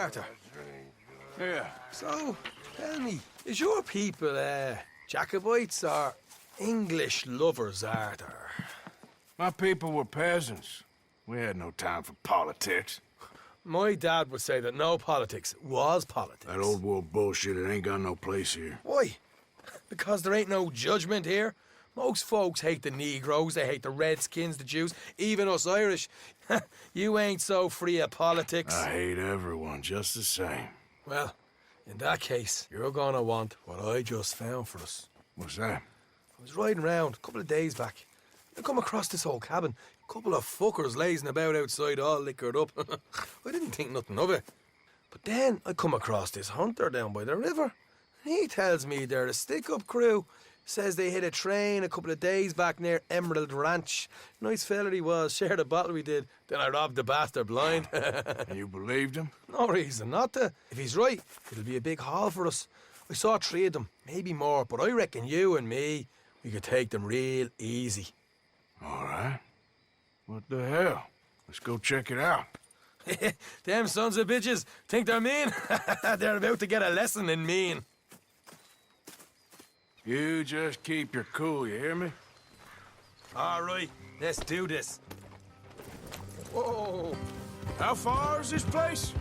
Arthur? Yeah. So, tell me, is your people, Jacobites or English lovers, Arthur? My people were peasants. We had no time for politics. My dad would say that no politics was politics. That old world bullshit, it ain't got no place here. Why? Because there ain't no judgment here. Most folks hate the Negroes, they hate the Redskins, the Jews, even us Irish. You ain't so free of politics. I hate everyone just the same. Well, in that case, you're gonna want what I just found for us. What's that? I was riding around a couple of days back. I come across this old cabin. A couple of fuckers lazing about outside all liquored up. I didn't think nothing of it. But then I come across this hunter down by the river. And he tells me they're a stick-up crew. Says they hit a train a couple of days back near Emerald Ranch. Nice fella he was, shared a bottle we did. Then I robbed the bastard blind. And you believed him? No reason not to. If he's right, it'll be a big haul for us. I saw 3 of them, maybe more, but I reckon you and me, we could take them real easy. All right. What the hell? Let's go check it out. Them sons of bitches think they're mean. They're about to get a lesson in mean. You just keep your cool, you hear me? All right, let's do this. Whoa. How far is this place?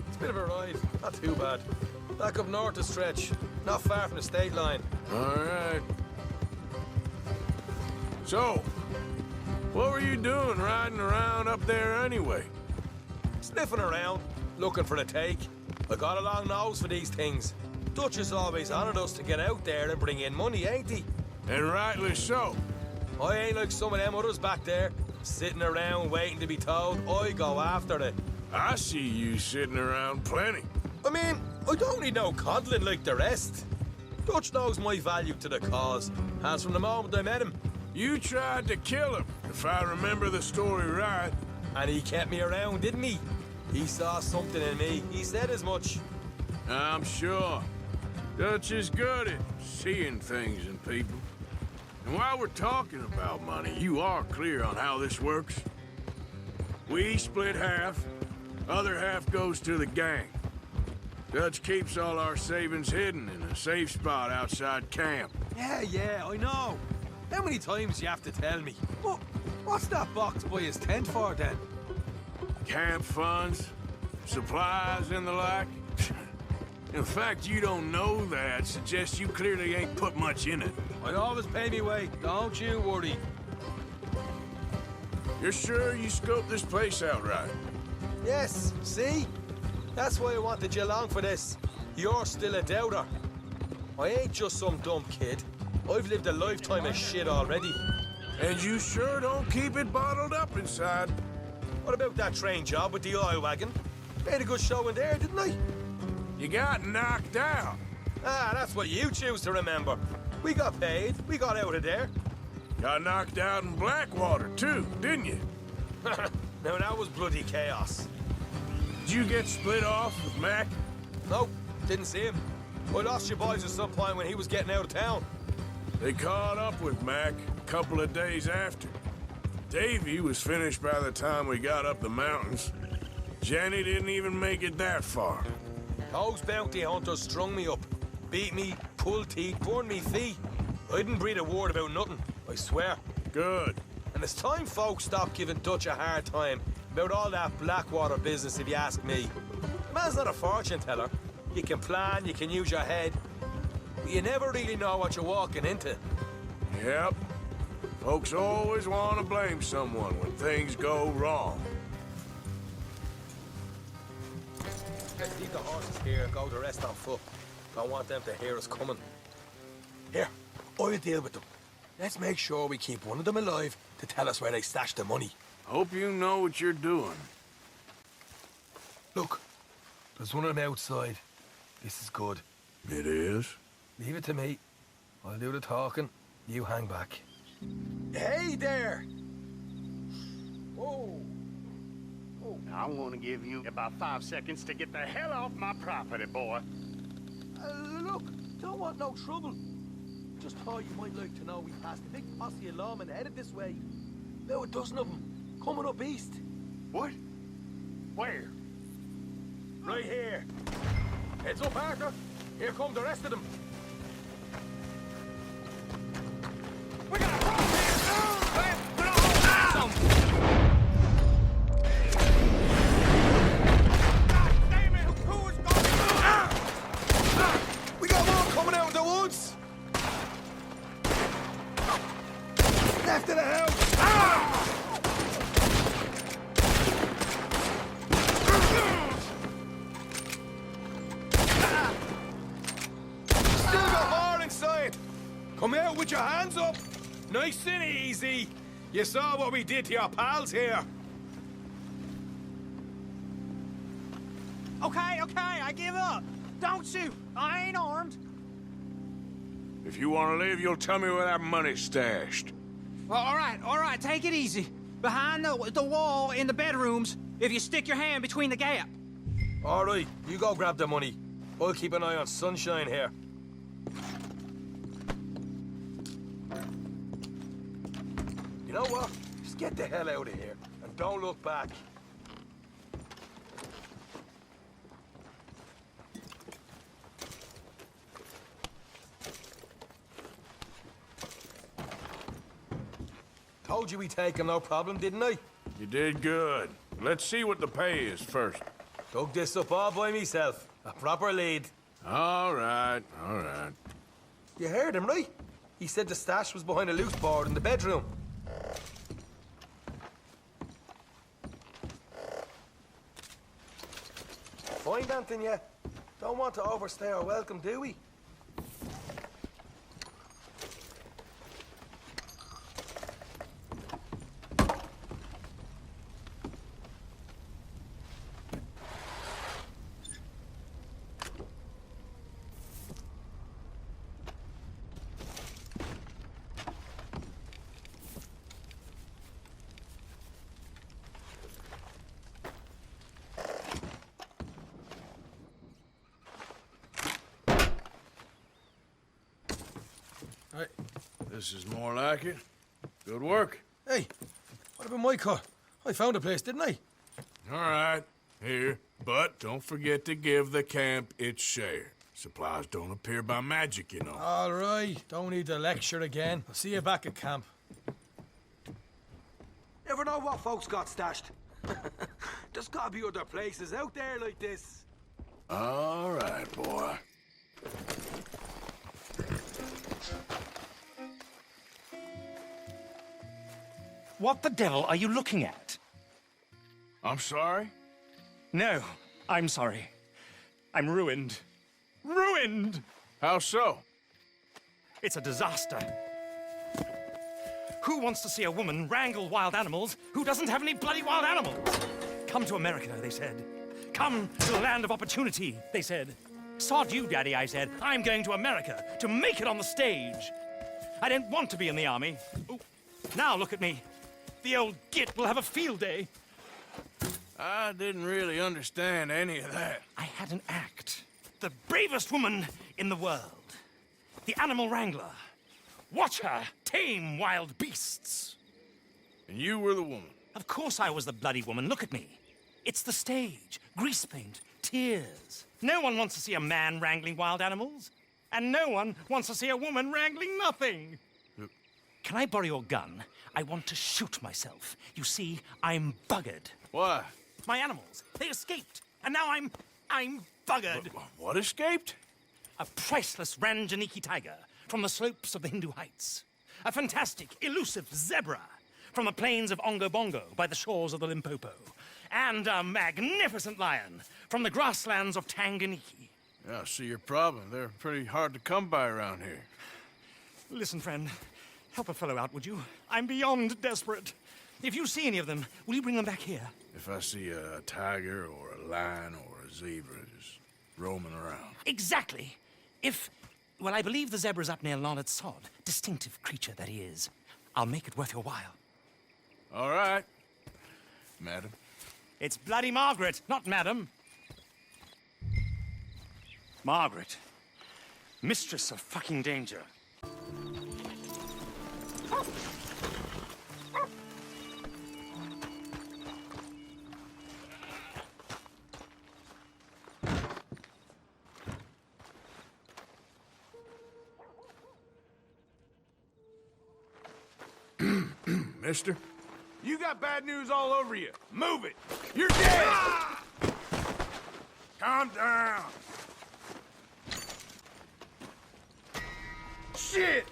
It's a bit of a ride, not too bad. Back up north a stretch, not far from the state line. All right. So, what were you doing riding around up there anyway? Sniffing around, looking for a take. I got a long nose for these things. Dutch has always honoured us to get out there and bring in money, ain't he? And rightly so. I ain't like some of them others back there, sitting around waiting to be told. I go after it. I see you sitting around plenty. I mean, I don't need no coddling like the rest. Dutch knows my value to the cause, as from the moment I met him. You tried to kill him, if I remember the story right. And he kept me around, didn't he? He saw something in me. He said as much. I'm sure. Dutch is good at seeing things in people. And while we're talking about money, you are clear on how this works? We split half, other half goes to the gang. Dutch keeps all our savings hidden in a safe spot outside camp. Yeah, I know. How many times you have to tell me? What's that box by his tent for, then? Camp funds, supplies, and the like. In fact, you don't know that suggests you clearly ain't put much in it. I always pay me way, don't you worry. You're sure you scoped this place out right? Yes, see? That's why I wanted you along for this. You're still a doubter. I ain't just some dumb kid. I've lived a lifetime of shit already. And you sure don't keep it bottled up inside. What about that train job with the oil wagon? Made a good show in there, didn't I? You got knocked out. Ah, that's what you choose to remember. We got paid. We got out of there. Got knocked out in Blackwater, too, didn't you? Now, that was bloody chaos. Did you get split off with Mac? Nope, didn't see him. I lost your boys at some point when he was getting out of town. They caught up with Mac a couple of days after. Davy was finished by the time we got up the mountains. Jenny didn't even make it that far. Those bounty hunters strung me up, beat me, pulled teeth, burned me feet. I didn't breathe a word about nothing, I swear. Good. And it's time folks stopped giving Dutch a hard time about all that Blackwater business, if you ask me. The man's not a fortune teller. You can plan, you can use your head, but you never really know what you're walking into. Yep. Folks always want to blame someone when things go wrong. Let's leave the horses here and go the rest on foot. Don't want them to hear us coming. Here, I'll deal with them. Let's make sure we keep one of them alive to tell us where they stashed the money. Hope you know what you're doing. Look, there's one of them outside. This is good. It is? Leave it to me. I'll do the talking. You hang back. Hey there! Whoa. I'm gonna give you about 5 seconds to get the hell off my property, boy. Look, don't want no trouble. Just thought you might like to know we passed a big posse of lawmen headed this way. About a dozen of them, coming up east. What? Where? Right here. Heads up, Arthur. Here come the rest of them. We got a problem here! Put on hold! God damn it! Who is going? We got more coming out of the woods. Left of the house. Still got more inside. Come out with your hands up. Nice and easy. You saw what we did to your pals here. Okay, I give up. Don't shoot. I ain't armed. If you want to leave, you'll tell me where that money's stashed. Well, all right, take it easy. Behind the wall in the bedrooms, if you stick your hand between the gap. All right, you go grab the money. I'll keep an eye on Sunshine here. You know what? Just get the hell out of here and don't look back. Told you we'd take him, no problem, didn't I? You did good. Let's see what the pay is first. Dug this up all by myself. A proper lead. All right. You heard him, right? He said the stash was behind a loose board in the bedroom. Find anything yet? Don't want to overstay our welcome, do we? Right. This is more like it. Good work. Hey, what about my cut? I found a place, didn't I? All right. Here. But don't forget to give the camp its share. Supplies don't appear by magic, you know. All right, don't need the lecture again. I'll see you back at camp. Never know what folks got stashed. There's gotta be other places out there like this. All right, boy. What the devil are you looking at? I'm sorry? No, I'm sorry. I'm ruined. Ruined! How so? It's a disaster. Who wants to see a woman wrangle wild animals who doesn't have any bloody wild animals? Come to America, they said. Come to the land of opportunity, they said. Sod you, Daddy, I said. I'm going to America to make it on the stage. I don't want to be in the army. Ooh. Now look at me. The old git will have a field day. I didn't really understand any of that. I had an act. The bravest woman in the world. The animal wrangler. Watch her tame wild beasts. And you were the woman. Of course I was the bloody woman. Look at me. It's the stage. Grease paint. Tears. No one wants to see a man wrangling wild animals. And no one wants to see a woman wrangling nothing. Can I borrow your gun? I want to shoot myself. You see, I'm buggered. Why? My animals, they escaped. And now I'm buggered. What escaped? A priceless Ranjaniki tiger from the slopes of the Hindu Heights. A fantastic, elusive zebra from the plains of Ongo Bongo by the shores of the Limpopo. And a magnificent lion from the grasslands of Tanganyika. Yeah, I see your problem. They're pretty hard to come by around here. Listen, friend, help a fellow out, would you? I'm beyond desperate. If you see any of them, will you bring them back here? If I see a tiger or a lion or a zebra just roaming around. Exactly. Well, I believe the zebra's up near Larned Sod. Distinctive creature that he is. I'll make it worth your while. All right, madam. It's bloody Margaret, not madam. Margaret. Mistress of fucking danger. mister. You got bad news all over you. Move it. You're dead! Calm down. Shit!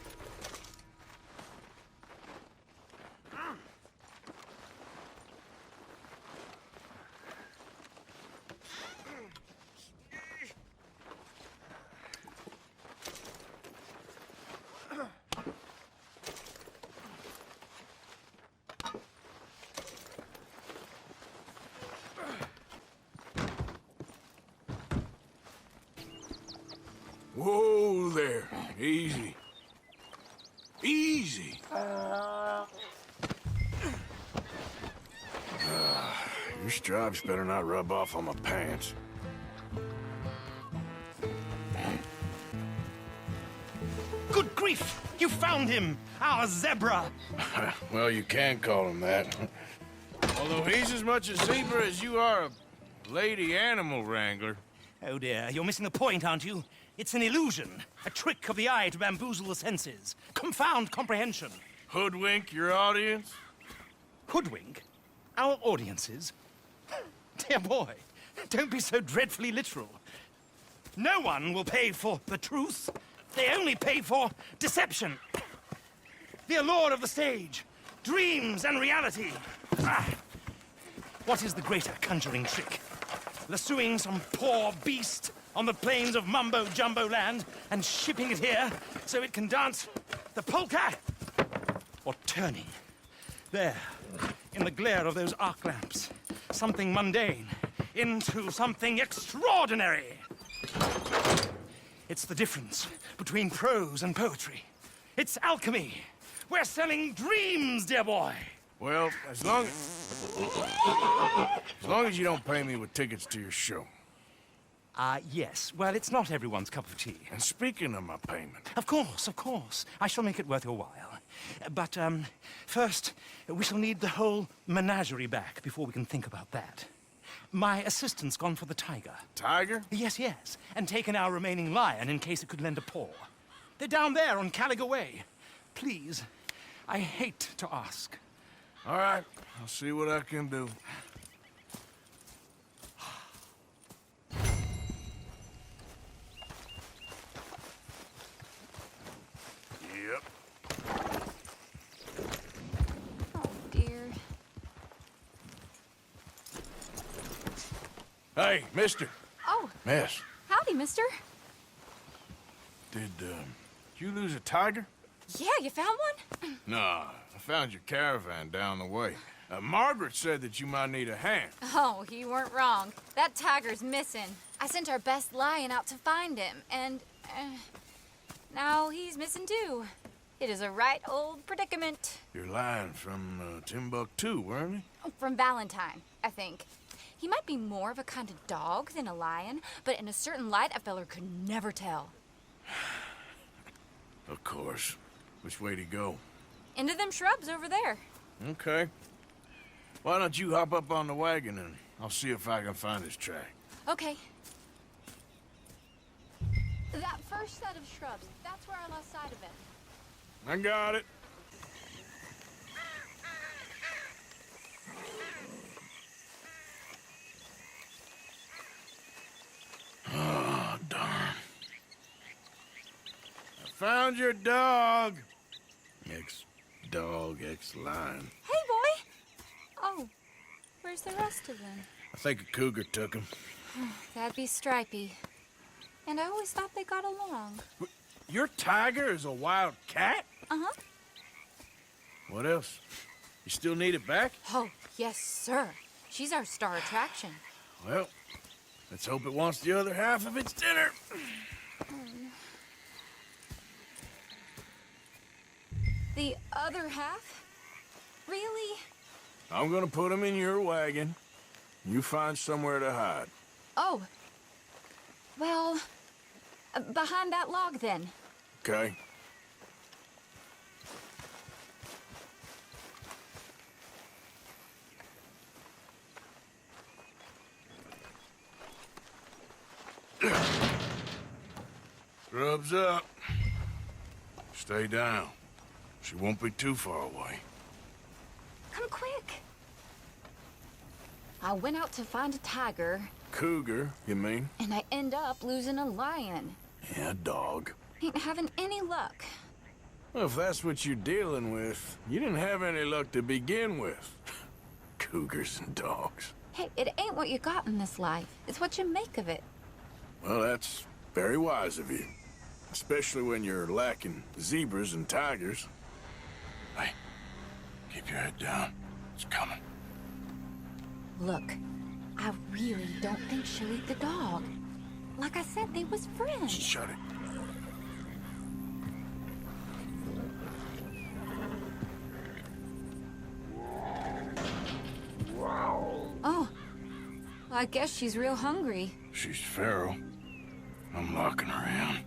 Whoa there. Easy. Easy. Your stripes better not rub off on my pants. Good grief! You found him! Our zebra! Well, you can call him that. Although he's as much a zebra as you are a lady animal wrangler. Oh dear, you're missing the point, aren't you? It's an illusion, a trick of the eye to bamboozle the senses, confound comprehension. Hoodwink your audience? Hoodwink? Our audiences? Dear boy, don't be so dreadfully literal. No one will pay for the truth. They only pay for deception. The allure of the stage, dreams and reality. Ah. What is the greater conjuring trick? Lassoing some poor beast on the plains of mumbo-jumbo land and shipping it here so it can dance the polka? Or turning, there, in the glare of those arc lamps, something mundane into something extraordinary? It's the difference between prose and poetry. It's alchemy. We're selling dreams, dear boy. Well, as long as you don't pay me with tickets to your show. Yes. Well, it's not everyone's cup of tea. And speaking of my payment, Of course, of course. I shall make it worth your while. But, first, we shall need the whole menagerie back before we can think about that. My assistant's gone for the tiger. Tiger? Yes, yes. And taken our remaining lion in case it could lend a paw. They're down there on Caliga Way. Please, I hate to ask. All right, I'll see what I can do. Yep. Oh, dear. Hey, mister. Oh, Miss, howdy, mister. did you lose a tiger? Yeah, you found one? Nah, I found your caravan down the way. Margaret said that you might need a hand. Oh, you weren't wrong. That tiger's missing. I sent our best lion out to find him, and now he's missing too. It is a right old predicament. You're lying from Timbuktu, weren't you? From Valentine, I think. He might be more of a kind of dog than a lion, but in a certain light, a feller could never tell. Of course. Which way to go? Into them shrubs over there. Okay. Why don't you hop up on the wagon and I'll see if I can find his track. Okay. That first set of shrubs, that's where I lost sight of him. I got it. Oh, darn. I found your dog. Ex-dog, ex-lion. Hey, boy! Oh, where's the rest of them? I think a cougar took him. That'd be Stripey. And I always thought they got along. Your tiger is a wild cat? Uh-huh. What else? You still need it back? Oh, yes, sir. She's our star attraction. Well, let's hope it wants the other half of its dinner. The other half? Really? I'm gonna put him in your wagon. You find somewhere to hide. Oh. Well, behind that log, then. Okay? Scrubs up. Stay down. She won't be too far away. I'm quick. I went out to find a tiger, Cougar, you mean? and I end up losing a lion. Yeah, dog. Ain't having any luck. Well, if that's what you're dealing with, you didn't have any luck to begin with. Cougars and dogs. Hey, it ain't what you got in this life. It's what you make of it. Well, that's very wise of you. Especially when you're lacking zebras and tigers. Hey, keep your head down. It's coming. Look, I really don't think she'll eat the dog. Like I said, they was friends. Shut it. Oh, I guess she's real hungry. She's feral. I'm locking her in.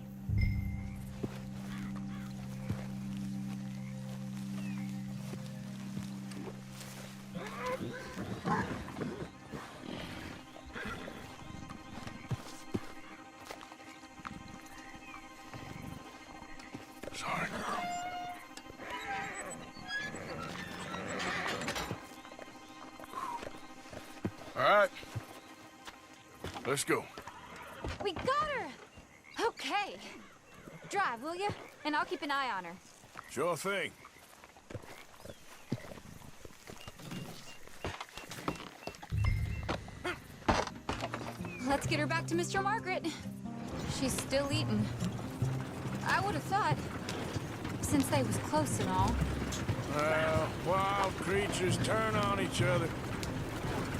Sorry, girl. All right. Let's go. We got her! Okay. Drive, will you? And I'll keep an eye on her. Sure thing. Let's get her back to Mr. Margaret. She's still eating. I would have thought, since they was close and all. Well, wild creatures turn on each other.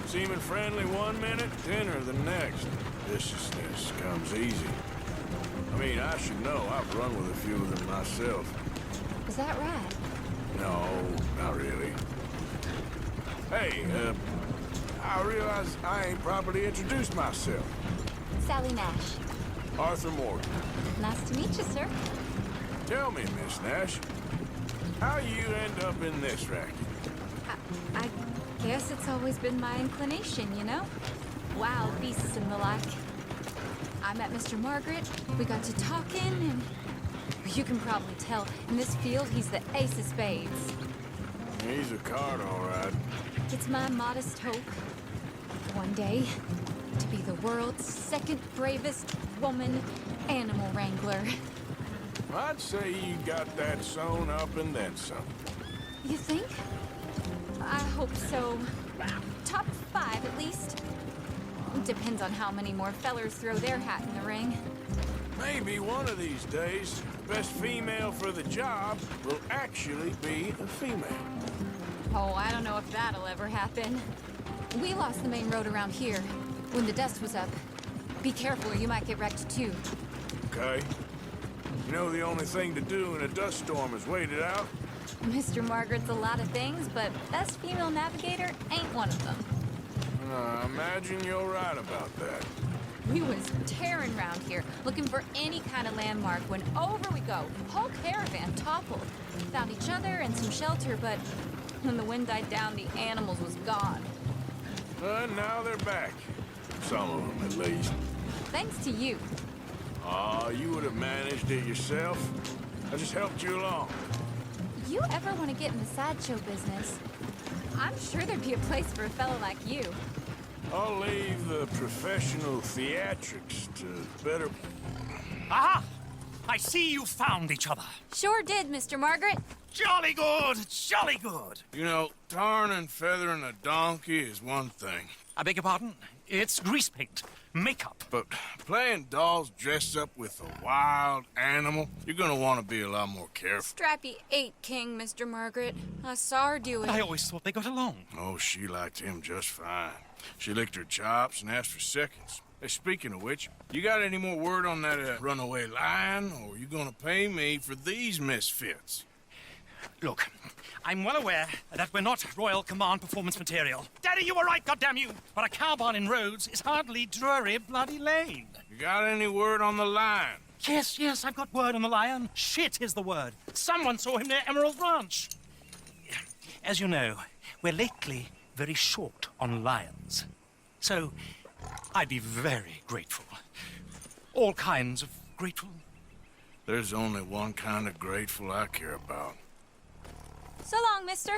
Seeming friendly one minute, dinner the next. Viciousness comes easy. I mean, I should know. I've run with a few of them myself. Is that right? No, not really. Hey, I realize I ain't properly introduced myself. Sally Nash. Arthur Morgan. Nice to meet you, sir. Tell me, Miss Nash, how you end up in this racket? I guess it's always been my inclination, you know? Wild beasts and the like. I met Mr. Margaret, we got to talking, and you can probably tell, in this field, he's the ace of spades. He's a card, all right. It's my modest hope, one day, to be the world's second bravest woman animal wrangler. I'd say you got that sewn up and then some. You think? I hope so. Top 5, at least. Depends on how many more fellers throw their hat in the ring. Maybe one of these days, the best female for the job will actually be a female. Oh, I don't know if that'll ever happen. We lost the main road around here when the dust was up. Be careful or you might get wrecked too. Okay? You know the only thing to do in a dust storm is wait it out? Mr. Margaret's a lot of things, but best female navigator ain't one of them. I imagine you're right about that. We was tearing around here, looking for any kind of landmark when over we go. Whole caravan toppled. Found each other and some shelter, but when the wind died down, the animals was gone. And now they're back. Some of them, at least. Thanks to you. Aw, you would have managed it yourself. I just helped you along. You ever want to get in the sideshow business? I'm sure there'd be a place for a fellow like you. I'll leave the professional theatrics to better... Aha! I see you found each other. Sure did, Mr. Margaret. Jolly good, jolly good. You know, tarring and feathering a donkey is one thing. I beg your pardon? It's grease paint, makeup. But playing dolls dressed up with a wild animal, you're gonna want to be a lot more careful. Strappy ate King, Mr. Margaret. I saw her do it. I always thought they got along. Oh, she liked him just fine. She licked her chops and asked for seconds. Hey, speaking of which, you got any more word on that runaway lion, or are you gonna pay me for these misfits? Look, I'm well aware that we're not Royal Command performance material. Daddy, you were right, goddammit you! But a cowbarn in Rhodes is hardly Drury Bloody Lane. You got any word on the lion? Yes, I've got word on the lion. Shit is the word. Someone saw him near Emerald Ranch. As you know, we're lately very short on lions. So, I'd be very grateful. All kinds of grateful. There's only one kind of grateful I care about. So long, mister.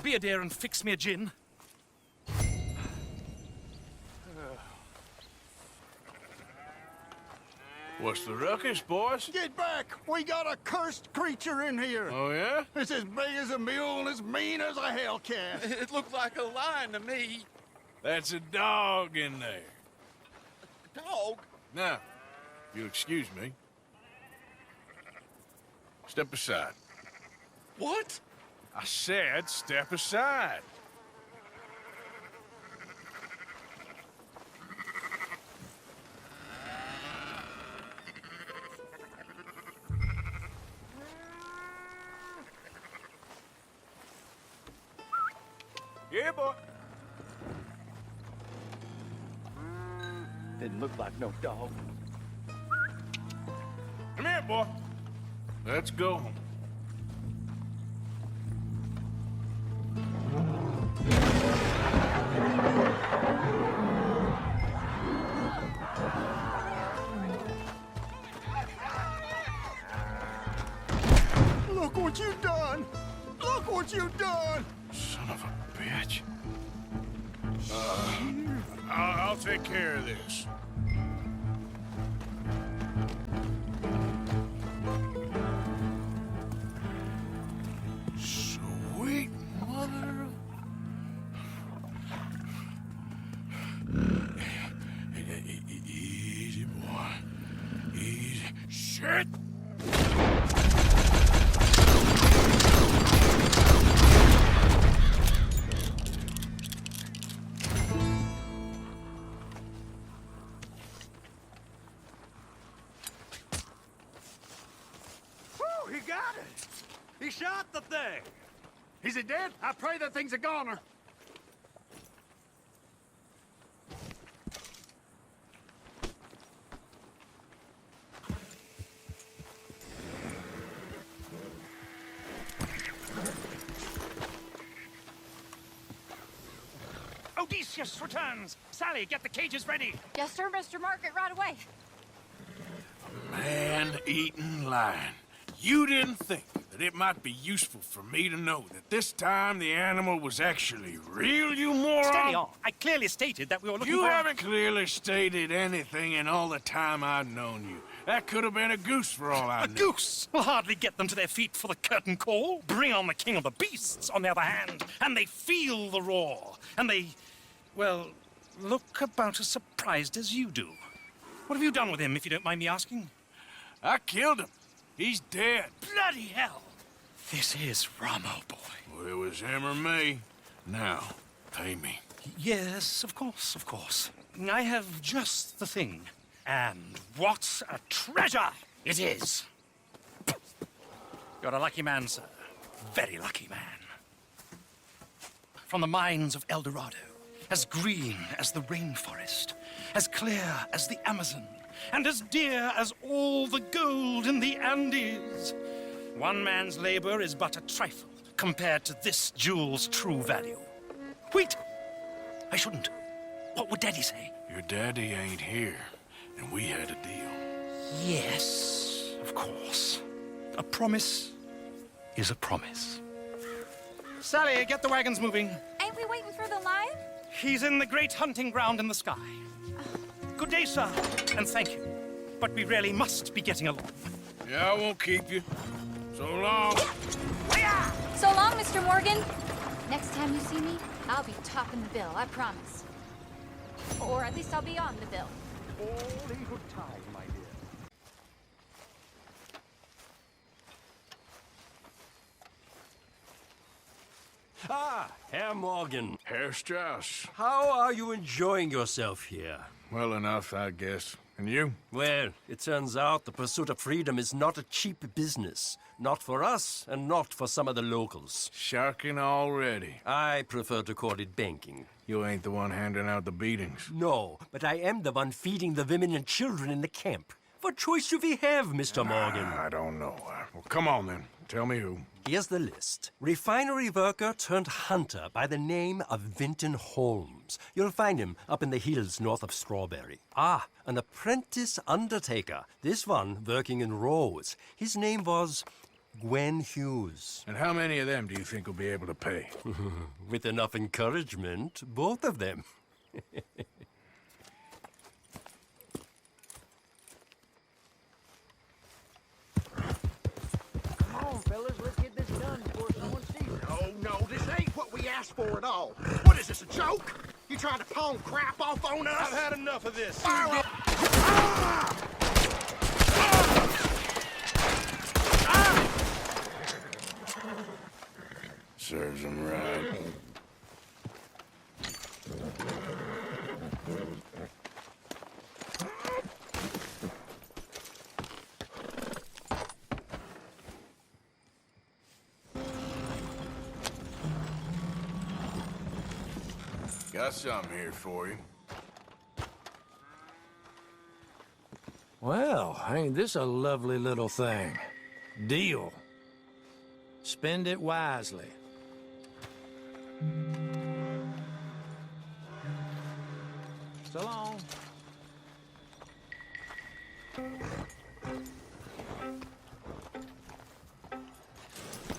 Be a dear and fix me a gin. What's the ruckus, boys? Get back! We got a cursed creature in here! Oh, yeah? It's as big as a mule and as mean as a hellcat. It looked like a lion to me. That's a dog in there. Dog? Now, if you'll excuse me. Step aside. What? I said step aside. Yeah, boy. Didn't look like no dog. Come here, boy. Let's go home. Look what you done! Look what you done! Son of a bitch. I'll take care of this. Sweet mother of... Easy, boy. Easy. Shit! Whew, he got it! He shot the thing! Is it dead? I pray that thing's a goner. Odysseus returns! Sally, get the cages ready! Yes, sir, Mr. Margaret, right away. Man-eating lion. You didn't think that it might be useful for me to know that this time the animal was actually real, you moron? Steady on. I clearly stated that we were looking You for... haven't clearly stated anything in all the time I've known you. That could have been a goose for all I A knew. goose will hardly get them to their feet for the curtain call. Bring on the king of the beasts, on the other hand, and they feel the roar. And they, well, look about as surprised as you do. What have you done with him, if you don't mind me asking? I killed him. He's dead. Bloody hell! This is Ramo, boy. Well, it was him or me. Now, pay me. Yes, of course, of course. I have just the thing. And what a treasure it is! You're a lucky man, sir. Very lucky man. From the mines of El Dorado, as green as the rainforest, as clear as the Amazon, and as dear as all the gold in the Andes. One man's labor is but a trifle compared to this jewel's true value. Wait! I shouldn't. What would Daddy say? Your daddy ain't here, and we had a deal. Yes, of course. A promise is a promise. Sally, get the wagons moving. Ain't we waiting for the lion? He's in the great hunting ground in the sky. Good day, sir, and thank you. But we really must be getting along. Yeah, I won't keep you. So long. So long, Mr. Morgan. Next time you see me, I'll be topping the bill, I promise. Or at least I'll be on the bill. All in good time, my dear. Ah, Herr Morgan. Herr Strauss. How are you enjoying yourself here? Well enough, I guess. And you? Well, it turns out the pursuit of freedom is not a cheap business. Not for us, and not for some of the locals. Sharking already. I prefer to call it banking. You ain't the one handing out the beatings. No, but I am the one feeding the women and children in the camp. What choice do we have, Mr. Morgan? I don't know. Well, come on then. Tell me who. Here's the list. Refinery worker turned hunter by the name of Vinton Holmes. You'll find him up in the hills north of Strawberry. Ah, an apprentice undertaker. This one working in Rose. His name was Gwen Hughes. And how many of them do you think will be able to pay? With enough encouragement, both of them. Come on, fellas, let's get this done before someone sees us. Oh, no, this ain't what we asked for at all. What is this, a joke? You trying to pawn crap off on us? I've had enough of this. Fire up! Serves them right. Got something here for you. Well, ain't this a lovely little thing? Deal. Spend it wisely. So long.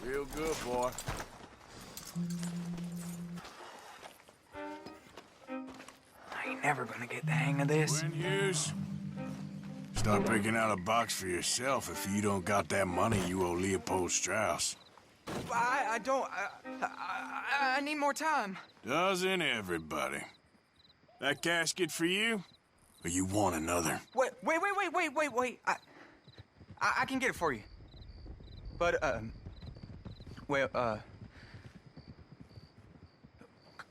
Real good, boy. I ain't never gonna get the hang of this. Gwen Hughes, start picking out a box for yourself if you don't got that money you owe Leopold Strauss. I don't. I need more time. Doesn't everybody? That casket for you? Or you want another? Wait. I can get it for you. But,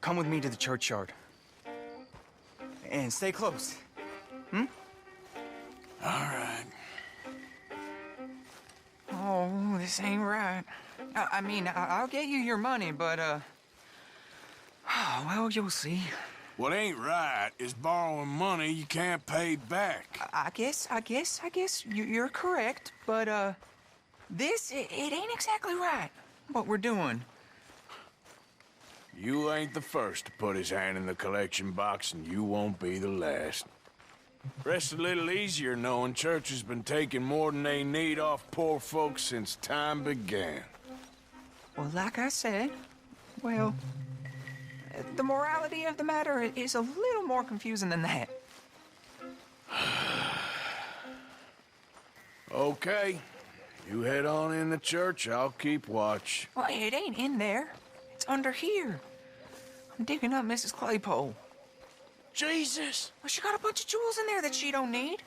come with me to the churchyard. And stay close. All right. Oh, this ain't right. I mean, I'll get you your money, but, well, you'll see. What ain't right is borrowing money you can't pay back. I guess you're correct, but, it ain't exactly right, what we're doing. You ain't the first to put his hand in the collection box, and you won't be the last. Rests a little easier knowing church has been taking more than they need off poor folks since time began. Well, like I said, well, the morality of the matter is a little more confusing than that. Okay. You head on in the church, I'll keep watch. Well, it ain't in there. It's under here. I'm digging up Mrs. Claypole. Jesus! Well, she got a bunch of jewels in there that she don't need.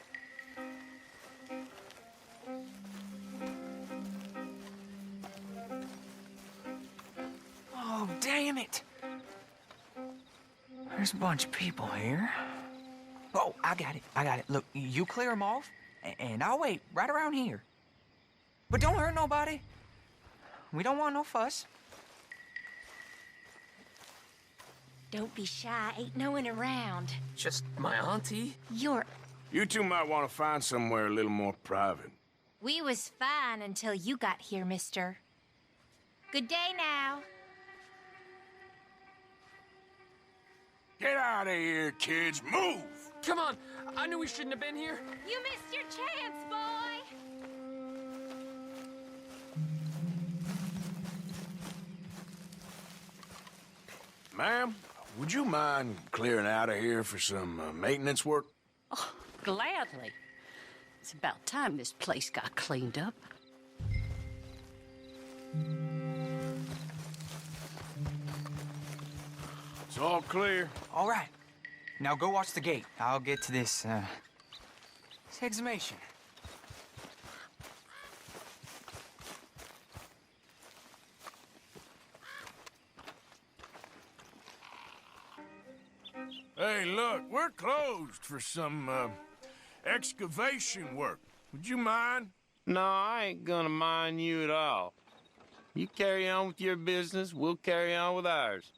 Oh, damn it. There's a bunch of people here. Oh, I got it. Look, you clear them off, and I'll wait right around here. But don't hurt nobody. We don't want no fuss. Don't be shy, ain't no one around. Just my auntie. You're... You two might want to find somewhere a little more private. We was fine until you got here, mister. Good day now. Get out of here, kids. Move! Come on! I knew we shouldn't have been here. You missed your chance, boy! Ma'am, would you mind clearing out of here for some maintenance work? Oh, gladly. It's about time this place got cleaned up. It's all clear. All right. Now go watch the gate. I'll get to this exhumation. Hey, look, we're closed for some, excavation work. Would you mind? No, I ain't gonna mind you at all. You carry on with your business, we'll carry on with ours.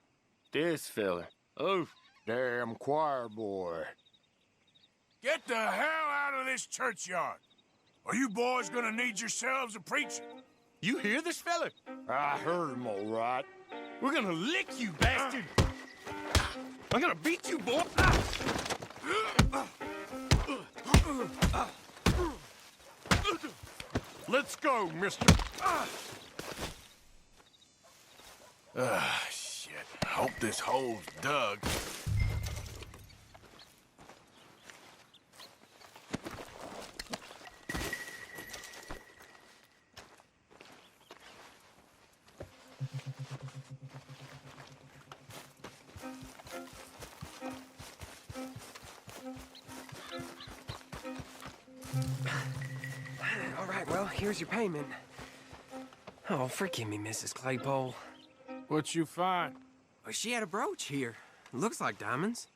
This fella. Oh, Damn choir boy. Get the hell out of this churchyard. Are you boys gonna need yourselves a preacher? you hear this fella? I heard him all right. We're gonna lick you, bastard! I'm gonna beat you, boy! Let's go, mister. Shit. Hope this hole's dug. All right, well, here's your payment. Oh, forgive me, Mrs. Claypole. What you find? Well, she had a brooch here. Looks like diamonds.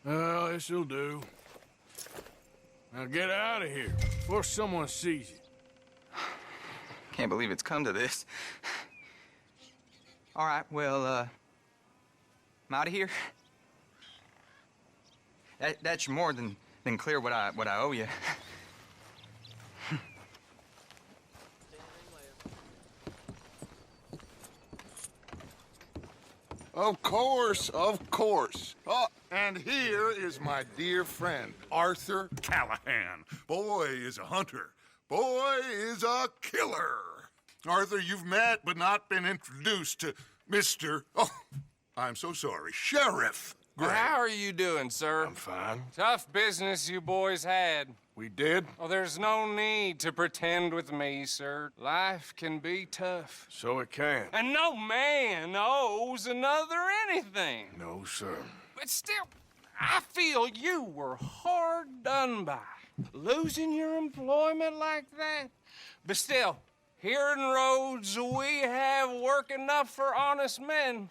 Well, this'll do. Now get out of here before someone sees you. Can't believe it's come to this. All right, well, I'm out of here. That's more than clear what I owe you. Of course, of course. Oh, and here is my dear friend, Arthur Callahan. Boy is a hunter. Boy is a killer. Arthur, you've met but not been introduced to Mr. Oh, I'm so sorry, Sheriff Gray. How are you doing, sir? I'm fine. Tough business you boys had. We did? Oh, there's no need to pretend with me, sir. Life can be tough. So it can. And no man owes another anything. No, sir. But still, I feel you were hard done by. Losing your employment like that. But still, here in Rhodes, we have work enough for honest men.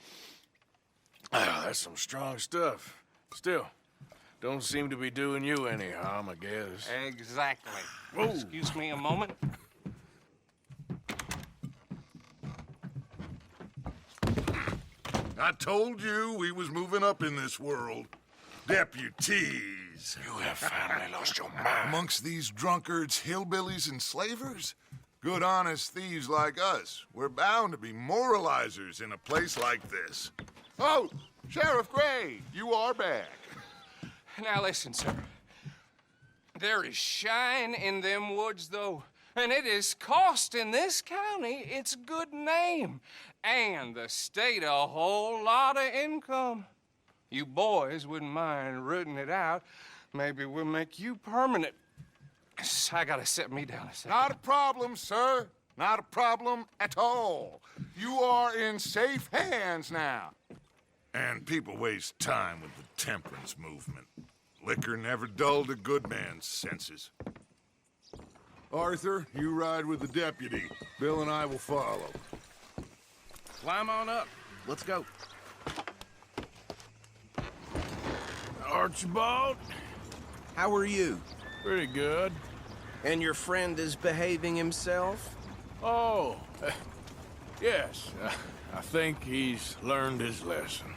Ah, that's some strong stuff. Still, don't seem to be doing you any harm, I guess. Exactly. Whoa. Excuse me a moment. I told you we was moving up in this world. Deputies. You have finally lost your mind. Amongst these drunkards, hillbillies, and slavers? Good, honest thieves like us. We're bound to be moralizers in a place like this. Oh, Sheriff Gray, you are back. Now listen, sir. There is shine in them woods, though, and it is costing this county its good name and the state a whole lot of income. You boys wouldn't mind rooting it out. Maybe we'll make you permanent. I gotta set me down a second. Not a problem, sir. Not a problem at all. You are in safe hands now. And people waste time with the temperance movement. Liquor never dulled a good man's senses. Arthur, you ride with the deputy. Bill and I will follow. Climb on up. Let's go. Archibald? How are you? Pretty good. And your friend is behaving himself? Oh, yes. I think he's learned his lesson.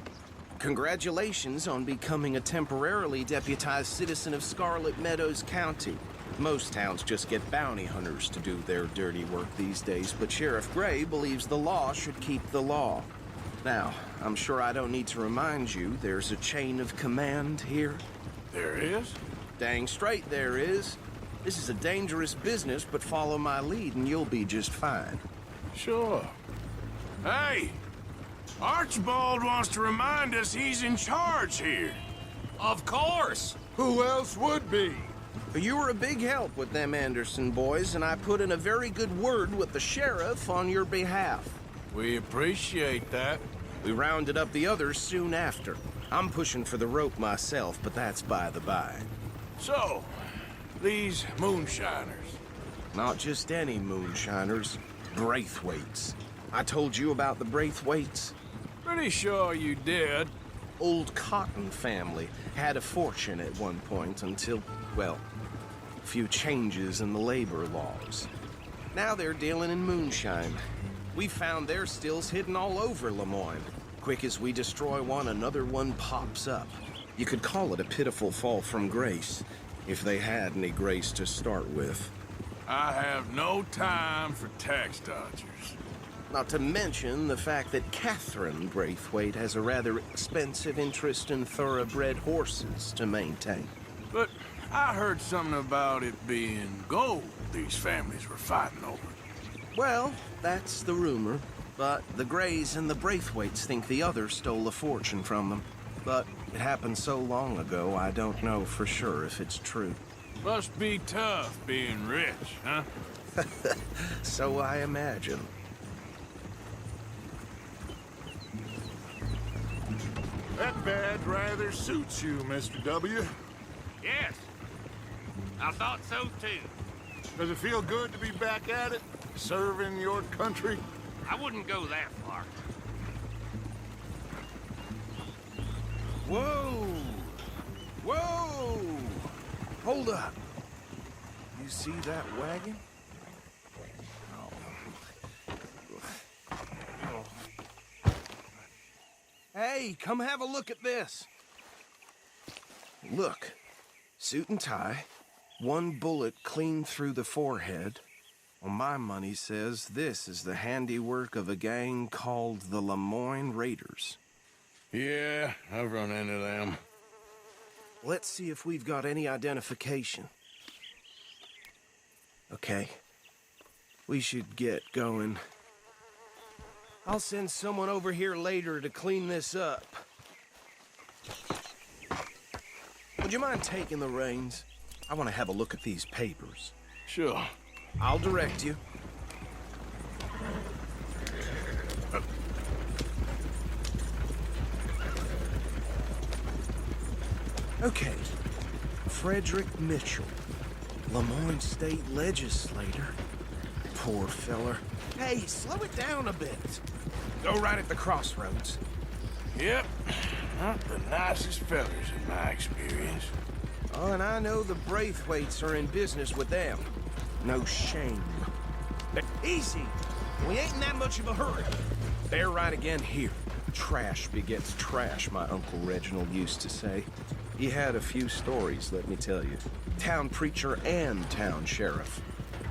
Congratulations on becoming a temporarily deputized citizen of Scarlet Meadows County. Most towns just get bounty hunters to do their dirty work these days, but Sheriff Gray believes the law should keep the law. Now, I'm sure I don't need to remind you there's a chain of command here. There is? Dang straight there is. This is a dangerous business, but follow my lead and you'll be just fine. Sure. Hey! Archibald wants to remind us he's in charge here. Of course! Who else would be? You were a big help with them Anderson boys, and I put in a very good word with the sheriff on your behalf. We appreciate that. We rounded up the others soon after. I'm pushing for the rope myself, but that's by the by. So, these moonshiners. Not just any moonshiners, Braithwaites. I told you about the Braithwaites? Pretty sure you did. Old Cotton family had a fortune at one point until, well, a few changes in the labor laws. Now they're dealing in moonshine. We found their stills hidden all over Lemoyne. Quick as we destroy one, another one pops up. You could call it a pitiful fall from grace, if they had any grace to start with. I have no time for tax dodgers. Not to mention the fact that Catherine Braithwaite has a rather expensive interest in thoroughbred horses to maintain. But I heard something about it being gold these families were fighting over. Well, that's the rumor. But the Greys and the Braithwaites think the others stole a fortune from them. But it happened so long ago, I don't know for sure if it's true. Must be tough being rich, huh? So I imagine. That badge rather suits you, Mr. W. Yes. I thought so, too. Does it feel good to be back at it? Serving your country? I wouldn't go that far. Whoa! Whoa! Hold up. You see that wagon? Hey, come have a look at this. Look, suit and tie, one bullet clean through the forehead. Well, my money says this is the handiwork of a gang called the Lemoyne Raiders. Yeah, I've run into them. Let's see if we've got any identification. Okay. We should get going. I'll send someone over here later to clean this up. Would you mind taking the reins? I want to have a look at these papers. Sure. I'll direct you. Okay. Frederick Mitchell, Lemoyne State Legislator. Poor feller. Hey, slow it down a bit. Go right at the crossroads. Yep. Not the nicest fellers in my experience. Oh, and I know the Braithwaites are in business with them. No shame. Easy. We ain't in that much of a hurry. They're right again here. Trash begets trash, my Uncle Reginald used to say. He had a few stories, let me tell you. Town preacher and town sheriff.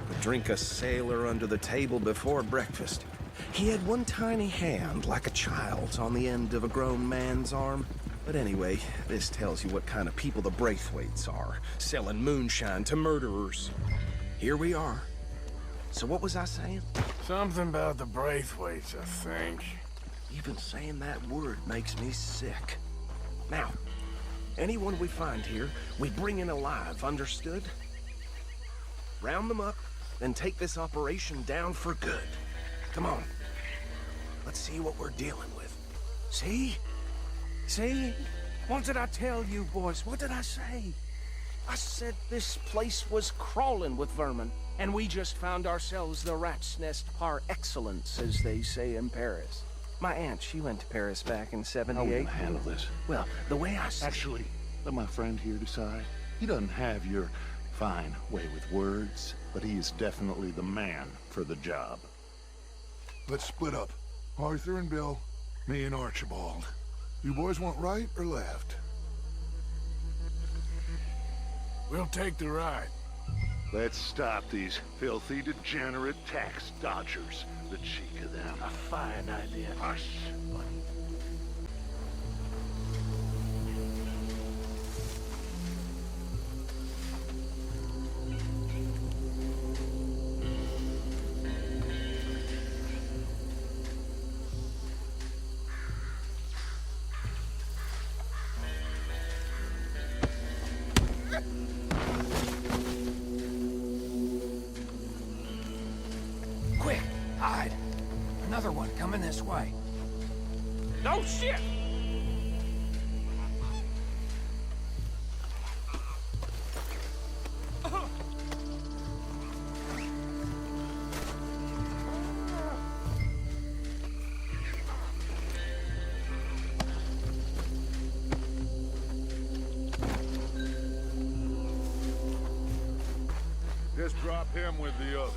Would drink a sailor under the table before breakfast. He had one tiny hand, like a child's, on the end of a grown man's arm. But anyway, this tells you what kind of people the Braithwaites are, selling moonshine to murderers. Here we are. So what was I saying? Something about the Braithwaites, I think. Even saying that word makes me sick. Now, anyone we find here, we bring in alive, understood? Round them up, then take this operation down for good. Come on. Let's see what we're dealing with. See? See? What did I tell you, boys? What did I say? I said this place was crawling with vermin, and we just found ourselves the rat's nest par excellence, as they say in Paris. My aunt, she went to Paris back in '78. How are we gonna handle this? Well, the way I see Actually, let my friend here decide. He doesn't have your fine way with words, but he is definitely the man for the job. Let's split up. Arthur and Bill, me and Archibald. You boys want right or left? We'll take the right. Let's stop these filthy, degenerate tax dodgers. The cheek of them. A fine idea. Hush. Quick, hide. Another one coming this way. No shit! Just drop him with the others.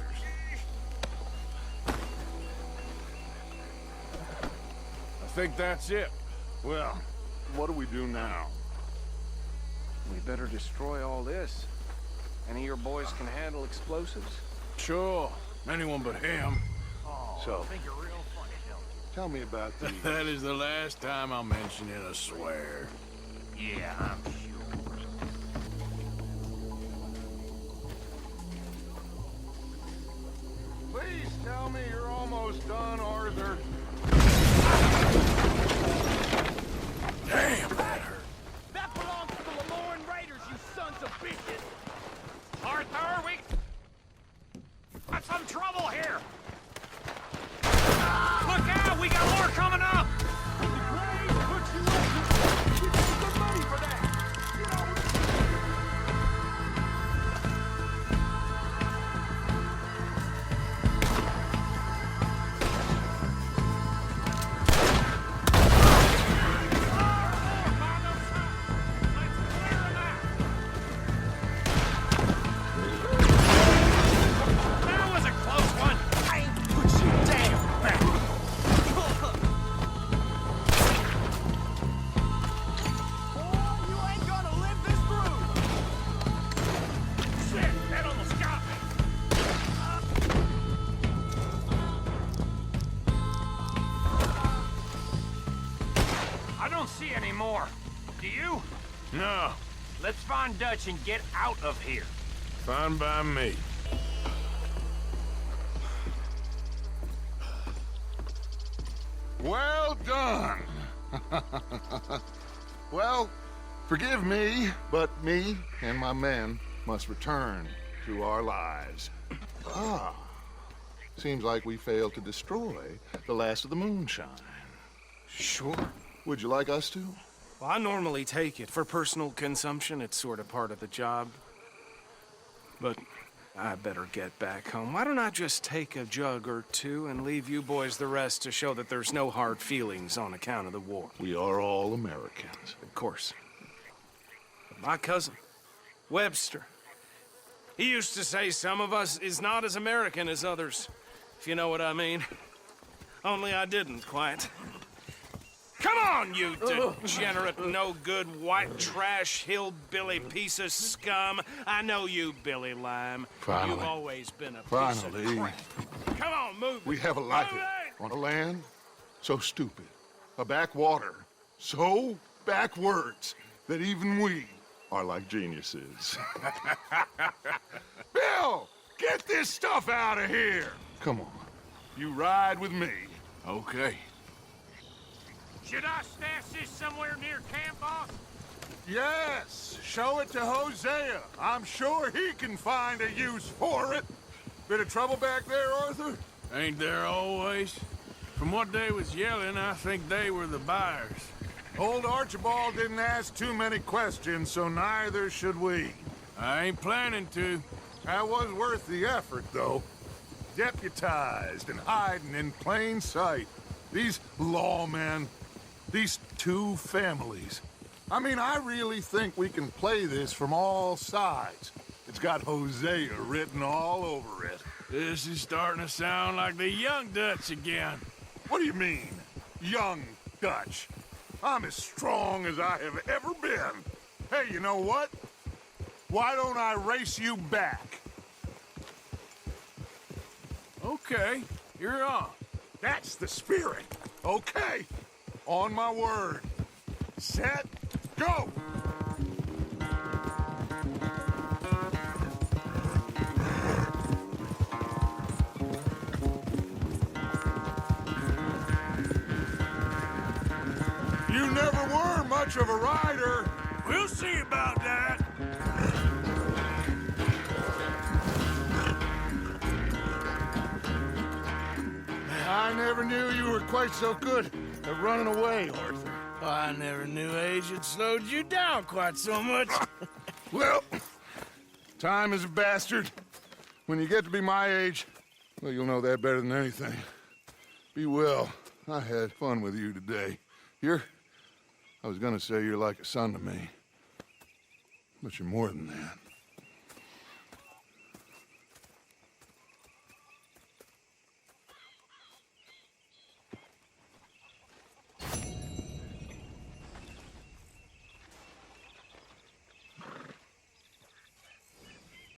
I think that's it. Well, what do we do now? we better destroy all this. Any of your boys can handle explosives? Sure. Anyone but him. So, tell me about the... That is the last time I'll mention it, I swear. Yeah, I'm sure. Please tell me you're almost done, Arthur. Damn, that hurt. That belongs to the Lemoran Raiders, you sons of bitches! Arthur, we got some trouble here! Look out! We got more coming up! No. Let's find Dutch and get out of here. Fine by me. Well done. Well, forgive me, but me and my men must return to our lives. Ah. Seems like we failed to destroy the last of the moonshine. Sure. Would you like us to? Well, I normally take it. For personal consumption, it's sort of part of the job. But I better get back home. Why don't I just take a jug or two and leave you boys the rest to show that there's no hard feelings on account of the war? We are all Americans. Of course. But my cousin, Webster, he used to say some of us is not as American as others, if you know what I mean. Only I didn't quite. Come on, you degenerate, no-good, white trash, hillbilly piece of scum. I know you, Billy Lime. Finally. You've always been a piece of Finally. crap. Come on, move. We have a life on a land so stupid, a backwater so backwards that even we are like geniuses. Bill, get this stuff out of here. Come on, you ride with me. Okay. Should I stash this somewhere near camp, boss? Yes, show it to Hosea. I'm sure he can find a use for it. Bit of trouble back there, Arthur? Ain't there always? From what they was yelling, I think they were the buyers. Old Archibald didn't ask too many questions, so neither should we. I ain't planning to. That was worth the effort, though. Deputized and hiding in plain sight. These lawmen, these two families. I mean, I really think we can play this from all sides. It's got Hosea written all over it. This is starting to sound like the young Dutch again. What do you mean, young Dutch? I'm as strong as I have ever been. Hey, you know what? Why don't I race you back? Okay, you're on. That's the spirit. Okay, on my word. Set, go! You never were much of a rider. We'll see about that. I never knew you were quite so good at running away, Arthur. I never knew age had slowed you down quite so much. Well, time is a bastard. When you get to be my age, well, you'll know that better than anything. Be well. I had fun with you today. I was gonna say you're like a son to me. But you're more than that.